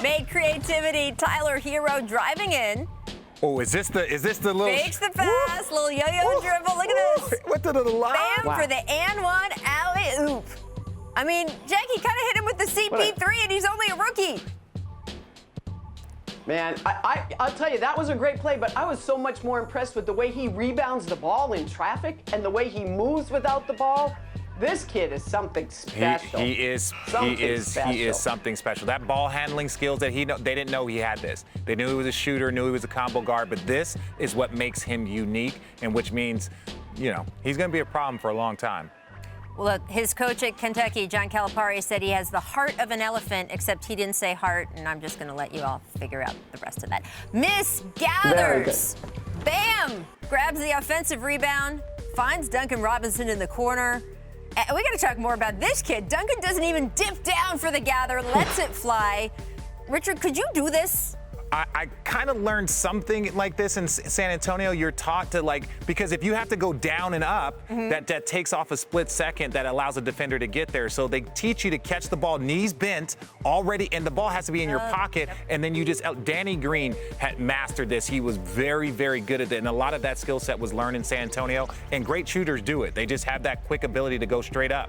Made creativity. Tyler Hero driving in. Oh, is this the little? Fakes the pass, little yo-yo dribble. Look at this. What to the line? Bam for the and one alley-oop. I mean, Jackie kind of hit him with the CP3, and he's only a rookie. Man, I'll tell you, that was a great play, but I was so much more impressed with the way he rebounds the ball in traffic and the way he moves without the ball. This kid is something special. He is something special. That ball handling skills that they didn't know he had this. They knew he was a shooter, knew he was a combo guard, but this is what makes him unique, and which means, he's going to be a problem for a long time. Well, look, his coach at Kentucky, John Calipari, said he has the heart of an elephant, except he didn't say heart, and I'm just going to let you all figure out the rest of that. Miss Gathers. Bam! Grabs the offensive rebound, finds Duncan Robinson in the corner. We got to talk more about this kid. Duncan doesn't even dip down for the gather, lets it fly. Richard, could you do this? I kind of learned something like this in San Antonio. You're taught to because if you have to go down and up, that takes off a split second that allows a defender to get there. So they teach you to catch the ball knees bent already, and the ball has to be in your pocket. And then Danny Green had mastered this. He was very, very good at it. And a lot of that skill set was learned in San Antonio. And great shooters do it. They just have that quick ability to go straight up.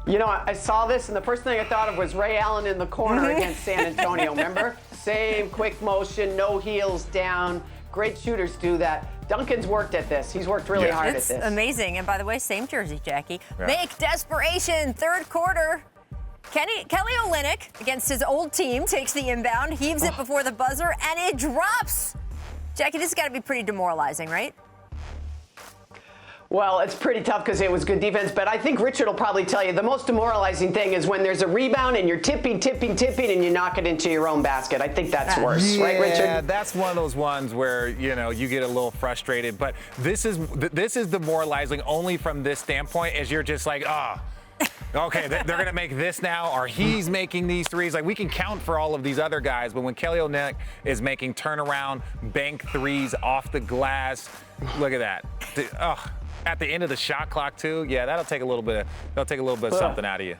I saw this, and the first thing I thought of was Ray Allen in the corner against San Antonio, remember? Same quick motion, no heels down. Great shooters do that. Duncan's worked at this. He's worked really hard at this. It's amazing. And by the way, same jersey, Jackie. Yeah. Make desperation, third quarter. Kelly Olynyk, against his old team, takes the inbound, heaves it before the buzzer, and it drops. Jackie, this has got to be pretty demoralizing, right? Well, it's pretty tough because it was good defense, but I think Richard will probably tell you the most demoralizing thing is when there's a rebound and you're tipping, and you knock it into your own basket. I think that's worse, right, Richard? Yeah, that's one of those ones where, you get a little frustrated, but this is demoralizing only from this standpoint as you're just like, okay, they're going to make this now, or he's making these threes. We can count for all of these other guys, but when Kelly Olynyk is making turnaround, bank threes off the glass, look at that. At the end of the shot clock too, that'll take a little bit of something out of you.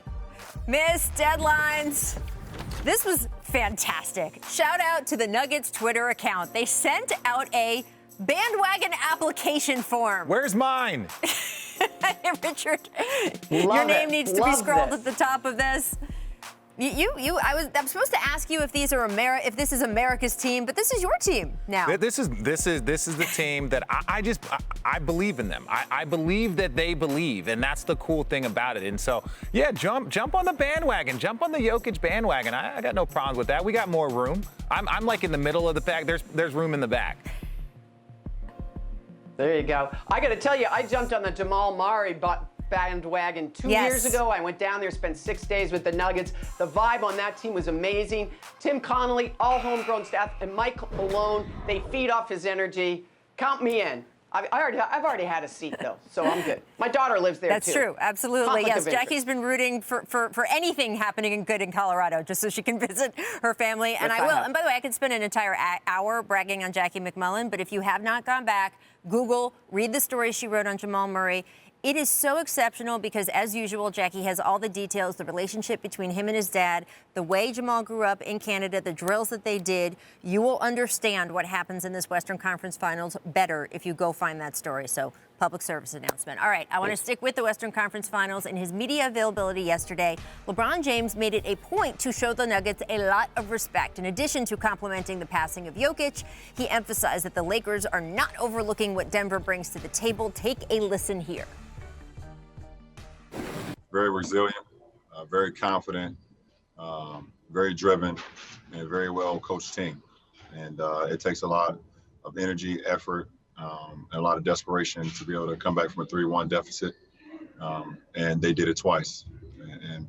Miss deadlines. This was fantastic. Shout out to the Nuggets Twitter account. They sent out a bandwagon application form. Where's mine? Richard, your name needs to be scrolled at the top of this. I'm supposed to ask you if if this is America's team, but this is your team now. This is the team that I believe in them. I believe that they believe, and that's the cool thing about it. And so, jump on the bandwagon, jump on the Jokic bandwagon. I got no problems with that. We got more room. I'm in the middle of the pack. There's room in the back. There you go. I got to tell you, I jumped on the Jamal Murray bandwagon 2 years ago. I went down there, spent 6 days with the Nuggets. The vibe on that team was amazing. Tim Connolly, all homegrown staff, and Mike Malone, they feed off his energy. Count me in. I've already had a seat, though, so I'm good. My daughter lives there, That's too. That's true, absolutely. Yes, Jackie's been rooting for anything happening good in Colorado, just so she can visit her family. And I will. And by the way, I could spend an entire hour bragging on Jackie MacMullan, but if you have not gone back, Google, read the story she wrote on Jamal Murray. It is so exceptional because, as usual, Jackie has all the details, the relationship between him and his dad, the way Jamal grew up in Canada, the drills that they did. You will understand what happens in this Western Conference Finals better if you go find that story. So, public service announcement. All right, I want to stick with the Western Conference Finals. In his media availability yesterday, LeBron James made it a point to show the Nuggets a lot of respect. In addition to complimenting the passing of Jokic, he emphasized that the Lakers are not overlooking what Denver brings to the table. Take a listen here. Very resilient, very confident, very driven, and very well-coached team. And it takes a lot of energy, effort, and a lot of desperation to be able to come back from a 3-1 deficit. And they did it twice. And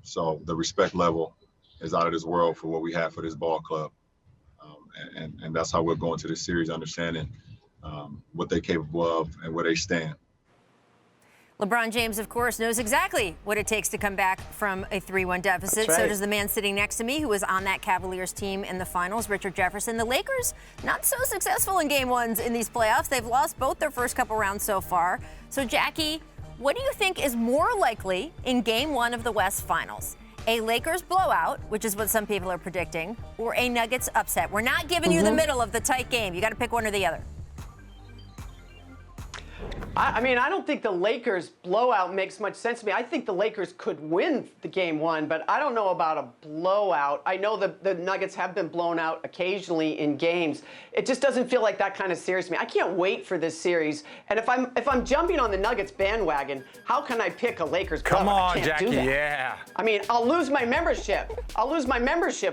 so the respect level is out of this world for what we have for this ball club. And that's how we're going to this series, understanding what they're capable of and where they stand. LeBron James, of course, knows exactly what it takes to come back from a 3-1 deficit. Right. So does the man sitting next to me who was on that Cavaliers team in the finals, Richard Jefferson. The Lakers, not so successful in game ones in these playoffs. They've lost both their first couple rounds so far. So, Jackie, what do you think is more likely in game one of the West Finals? a Lakers blowout, which is what some people are predicting, or a Nuggets upset. We're not giving you the middle of the tight game. You got to pick one or the other. I mean, I don't think the Lakers blowout makes much sense to me. I think the Lakers could win the game one, but I don't know about a blowout. I know the Nuggets have been blown out occasionally in games. It just doesn't feel like that kind of series to me. I can't wait for this series. And if I'm jumping on the Nuggets bandwagon, how can I pick a Lakers blowout? Come on, I can't Jackie, do that. yeah. I mean, I'll lose my membership.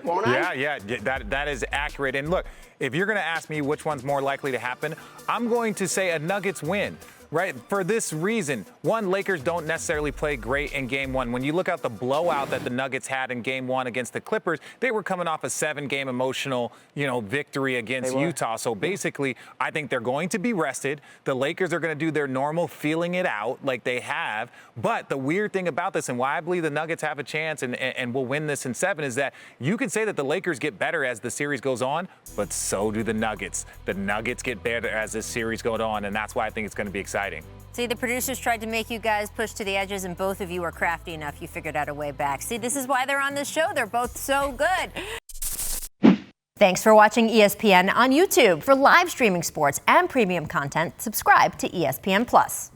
Won't I? Yeah, that is accurate. And look, if you're going to ask me which one's more likely to happen, I'm going to say a Nuggets win. Right, for this reason. One, Lakers don't necessarily play great in game one. When you look at the blowout that the Nuggets had in game one against the Clippers, they were coming off a 7-game emotional, victory against Utah. So basically, I think they're going to be rested. The Lakers are going to do their normal feeling it out like they have. But the weird thing about this, and why I believe the Nuggets have a chance and will win this in 7, is that you can say that the Lakers get better as the series goes on, but so do the Nuggets. The Nuggets get better as this series goes on, and that's why I think it's going to be exciting. See, the producers tried to make you guys push to the edges, and both of you are crafty enough. You figured out a way back. See, this is why they're on this show. They're both so good. Thanks for watching ESPN on YouTube. For live streaming sports and premium content, subscribe to ESPN+.